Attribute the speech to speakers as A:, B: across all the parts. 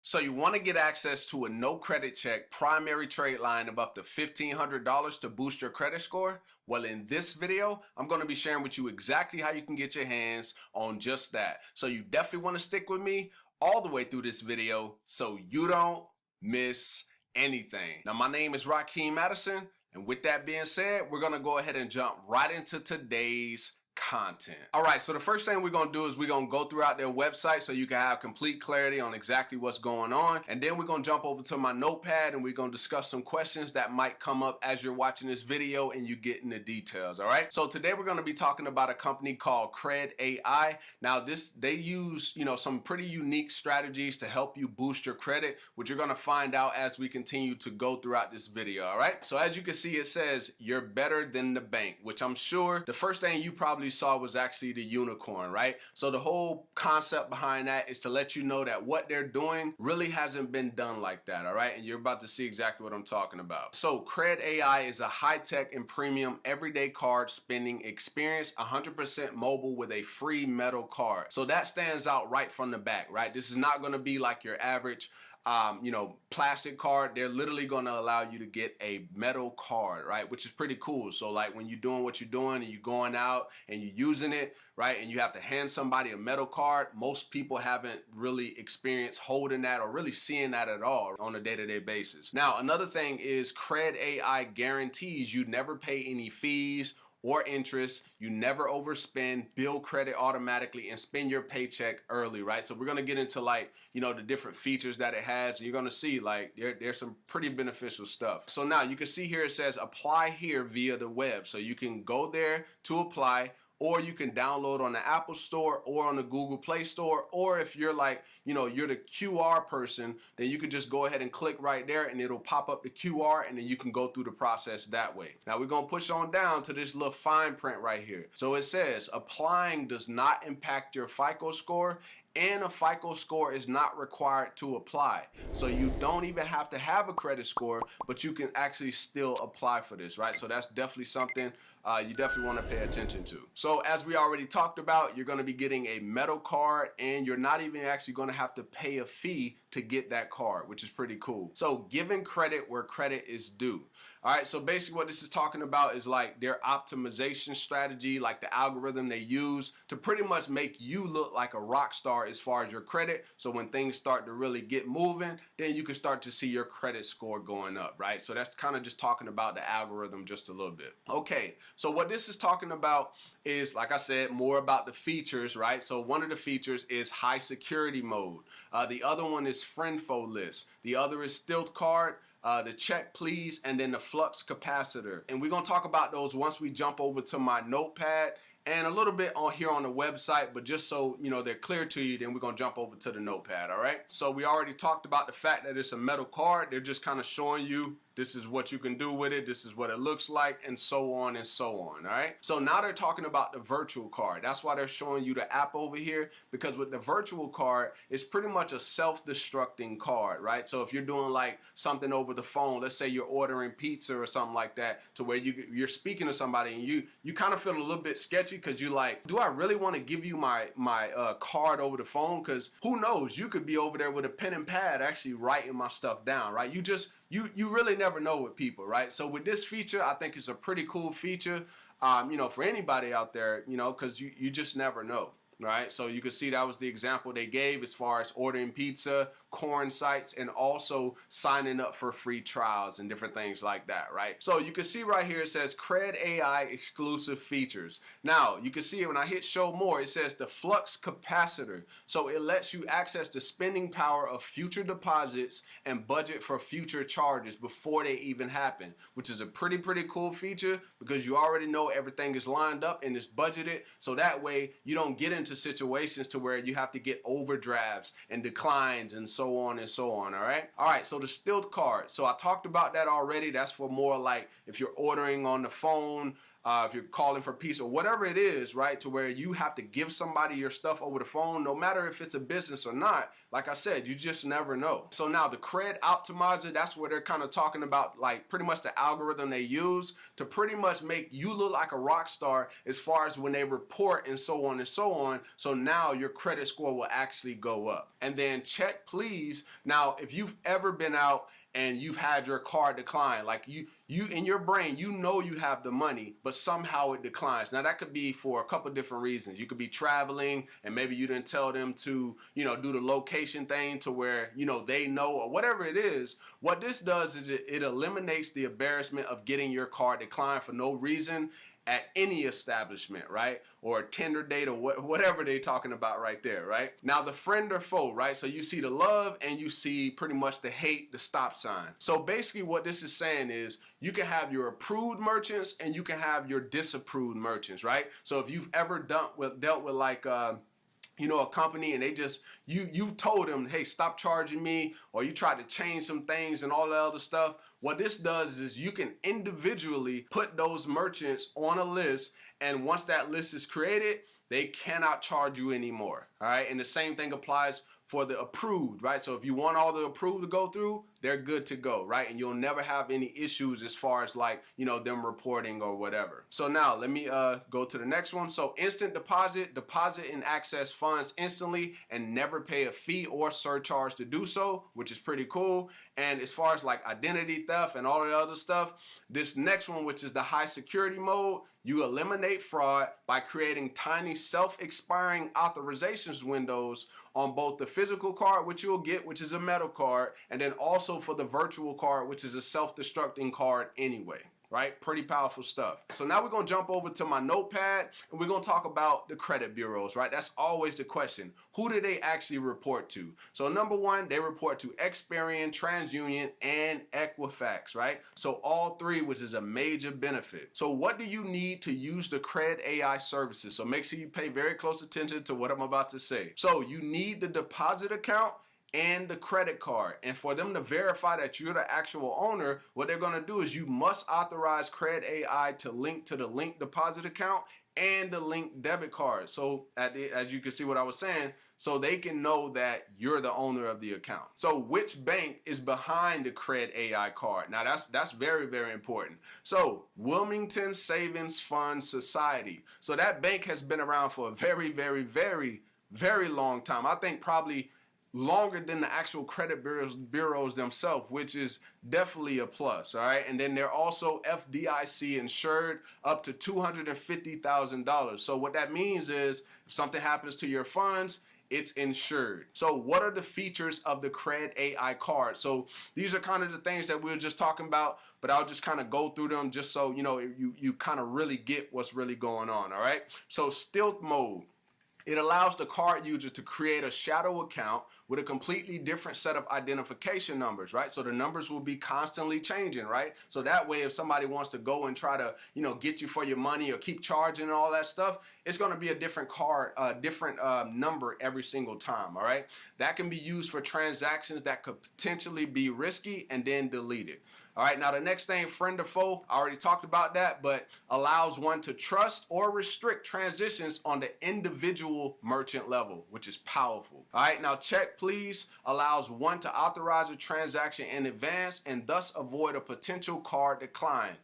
A: So you want to get access to a no credit check primary trade line of up to $1,500 to boost your credit score? Well, in this video, I'm going to be sharing with you exactly how you can get your hands on just that. So you definitely want to stick with me all the way through this video so you don't miss anything. Now, my name is Rakeem Madison, and with that being said, we're going to go ahead and jump right into today's content. All right, so the first thing we're gonna do is we're gonna go throughout their website so you can have complete clarity on exactly what's going on, and then we're gonna jump over to my notepad and we're gonna discuss some questions that might come up as you're watching this video and you get in the details. All right, so today we're gonna be talking about a company called Cred.Ai. Now they use some pretty unique strategies to help you boost your credit, which you're gonna find out as we continue to go throughout this video. All right, so as you can see, it says you're better than the bank, which I'm sure the first thing you probably saw was actually the unicorn, right? So the whole concept behind that is to let you know that what they're doing really hasn't been done like that, all right? And you're about to see exactly what I'm talking about. So Cred.Ai is a high-tech and premium everyday card spending experience, 100% mobile with a free metal card. So that stands out right from the back, right? This is not going to be like your average plastic card. They're literally going to allow you to get a metal card, right? Which is pretty cool. So like when you're doing what you're doing and you're going out and you're using it, right? And you have to hand somebody a metal card. Most people haven't really experienced holding that or really seeing that at all on a day-to-day basis. Now, another thing is Cred.Ai guarantees you never pay any fees or interest, you never overspend, build credit automatically, and spend your paycheck early, right? So we're gonna get into the different features that it has, and you're gonna see there's some pretty beneficial stuff. So now you can see here it says apply here via the web. So you can go there to apply, or you can download on the Apple Store or on the Google Play Store, or if you're you're the QR person, then you can just go ahead and click right there and it'll pop up the QR and then you can go through the process that way. Now we're gonna push on down to this little fine print right here. So it says applying does not impact your FICO score, and a FICO score is not required to apply. So you don't even have to have a credit score, but you can actually still apply for this, right? So that's definitely something you definitely want to pay attention to. So as we already talked about, you're going to be getting a metal card, and you're not even actually going to have to pay a fee to get that card, which is pretty cool. So giving credit where credit is due. All right, so basically what this is talking about is like their optimization strategy, like the algorithm they use to pretty much make you look like a rock star as far as your credit. So when things start to really get moving, then you can start to see your credit score going up, right? So that's kind of just talking about the algorithm just a little bit. Okay, so what this is talking about is, like I said, more about the features, right? So one of the features is high security mode. The other one is friendfo list. The other is stealth card. The check please, and then the flux capacitor. And we're going to talk about those once we jump over to my notepad and a little bit on here on the website, but just so they're clear to you, then we're going to jump over to the notepad. All right, so we already talked about the fact that it's a metal card. They're just kind of showing you this is what you can do with it, this is what it looks like, and so on and so on. All right, so now they're talking about the virtual card. That's why they're showing you the app over here, because with the virtual card, it's pretty much a self-destructing card, right? So if you're doing like something over the phone, let's say you're ordering pizza or something like that, to where you're speaking to somebody and you kind of feel a little bit sketchy because you like, do I really want to give you my card over the phone? Because who knows, you could be over there with a pen and pad actually writing my stuff down, right? You really never know with people, right? So with this feature, I think it's a pretty cool feature, for anybody out there, because you just never know, right? So you can see that was the example they gave as far as ordering pizza, corn sites, and also signing up for free trials and different things like that, right? So you can see right here, it says Cred.Ai exclusive features. Now you can see when I hit show more, it says the flux capacitor. So it lets you access the spending power of future deposits and budget for future charges before they even happen, which is a pretty cool feature because you already know everything is lined up and it's budgeted. So that way you don't get into situations to where you have to get overdrafts and declines and so on and so on. All right, so the stealth card, so I talked about that already. That's for more like if you're ordering on the phone, if you're calling for pizza, whatever it is, right, to where you have to give somebody your stuff over the phone, no matter if it's a business or not. Like I said, you just never know. So now the Cred Optimizer, that's where they're kind of talking about like pretty much the algorithm they use to pretty much make you look like a rock star as far as when they report and so on and so on. So now your credit score will actually go up. And then check please. Now, if you've ever been out and you've had your card decline, like you in your brain, you know you have the money, but somehow it declines. Now that could be for a couple different reasons. You could be traveling and maybe you didn't tell them to, do the location thing to where, they know, or whatever it is. What this does is it eliminates the embarrassment of getting your card declined for no reason at any establishment, right? Or a Tinder date or whatever they're talking about right there, right? Now the friend or foe, right? So you see the love and you see pretty much the hate, the stop sign. So basically what this is saying is you can have your approved merchants and you can have your disapproved merchants, right? So if you've ever dealt with like, a company and they just, you've told them, hey, stop charging me, or you tried to change some things and all that other stuff. What this does is you can individually put those merchants on a list, and once that list is created, they cannot charge you anymore, all right? And the same thing applies for the approved, right? So if you want all the approved to go through, they're good to go, right? And you'll never have any issues as far as like, them reporting or whatever. So now let me go to the next one. So instant deposit and access funds instantly and never pay a fee or surcharge to do so, which is pretty cool. And as far as like identity theft and all the other stuff, this next one, which is the high security mode, you eliminate fraud by creating tiny self-expiring authorizations windows on both the physical card, which you'll get, which is a metal card, and then also for the virtual card, which is a self-destructing card anyway. Right? Pretty powerful stuff. So now we're going to jump over to my notepad and we're going to talk about the credit bureaus, right? That's always the question. Who do they actually report to? So number one, they report to Experian, TransUnion, and Equifax, right? So all three, which is a major benefit. So what do you need to use the Cred.Ai services? So make sure you pay very close attention to what I'm about to say. So you need the deposit account and the credit card. And for them to verify that you're the actual owner, what they're going to do is you must authorize Cred.Ai to link to the linked deposit account and the linked debit card. So as you can see what I was saying, so they can know that you're the owner of the account. So which bank is behind the Cred.Ai card? Now that's very, very important. So Wilmington Savings Fund Society. So that bank has been around for a very, very, very, very long time. I think probably longer than the actual credit bureaus themselves, which is definitely a plus, all right? And then they're also FDIC insured up to $250,000. So what that means is if something happens to your funds, it's insured. So what are the features of the Cred.Ai card? So these are kind of the things that we were just talking about, but I'll just kind of go through them just so you kind of really get what's really going on, all right? So stealth mode. It allows the card user to create a shadow account with a completely different set of identification numbers, right? So the numbers will be constantly changing, right? So that way, if somebody wants to go and try to, get you for your money or keep charging and all that stuff, it's going to be a different card, different number every single time, all right? That can be used for transactions that could potentially be risky and then deleted. All right, now the next thing, friend or foe, I already talked about that, but allows one to trust or restrict transitions on the individual merchant level, which is powerful. All right, now check please allows one to authorize a transaction in advance and thus avoid a potential card decline.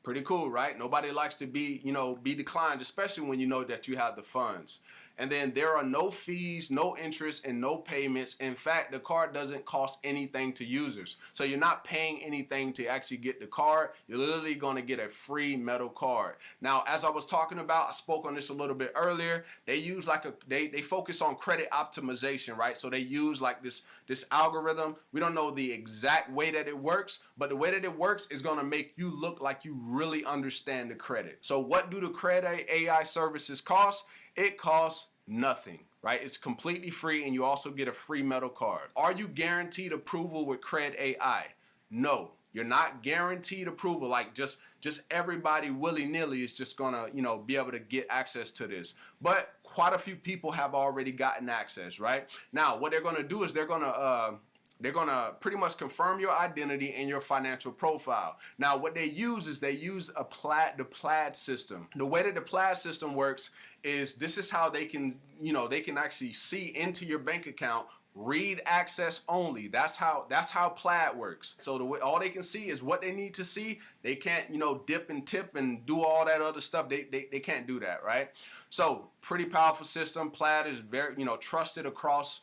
A: Pretty cool, right? Nobody likes to be declined, especially when you know that you have the funds. And then there are no fees, no interest, and no payments. In fact, the card doesn't cost anything to users. So you're not paying anything to actually get the card. You're literally going to get a free metal card. Now, as I was talking about, I spoke on this a little bit earlier. They use they focus on credit optimization, right? So they use like this algorithm. We don't know the exact way that it works, but the way that it works is going to make you look like you really understand the credit. So what do the Cred.Ai services cost? It costs nothing, right? It's completely free, and you also get a free metal card. Are you guaranteed approval with Cred.Ai? No, you're not guaranteed approval. Like just everybody willy-nilly is just gonna, be able to get access to this. But quite a few people have already gotten access, right? Now, what they're gonna do is they're gonna they're gonna pretty much confirm your identity and your financial profile. Now, what they use is the Plaid system. The way that the Plaid system works is this is how they can, they can actually see into your bank account. Read access only. That's how Plaid works. So all they can see is what they need to see. They can't, dip and tip and do all that other stuff. They can't do that, right? So pretty powerful system. Plaid is very, trusted across,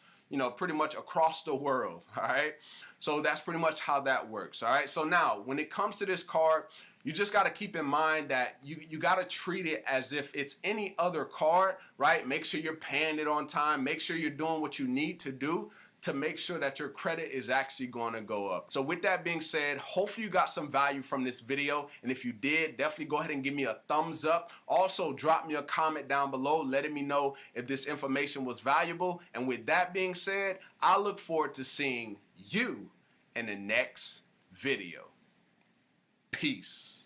A: pretty much across the world. All right. So that's pretty much how that works. All right. So now when it comes to this card, you just got to keep in mind that you got to treat it as if it's any other card, right? Make sure you're paying it on time. Make sure you're doing what you need to do to make sure that your credit is actually going to go up. So with that being said, hopefully you got some value from this video. And if you did, definitely go ahead and give me a thumbs up. Also, drop me a comment down below letting me know if this information was valuable. And with that being said, I look forward to seeing you in the next video. Peace.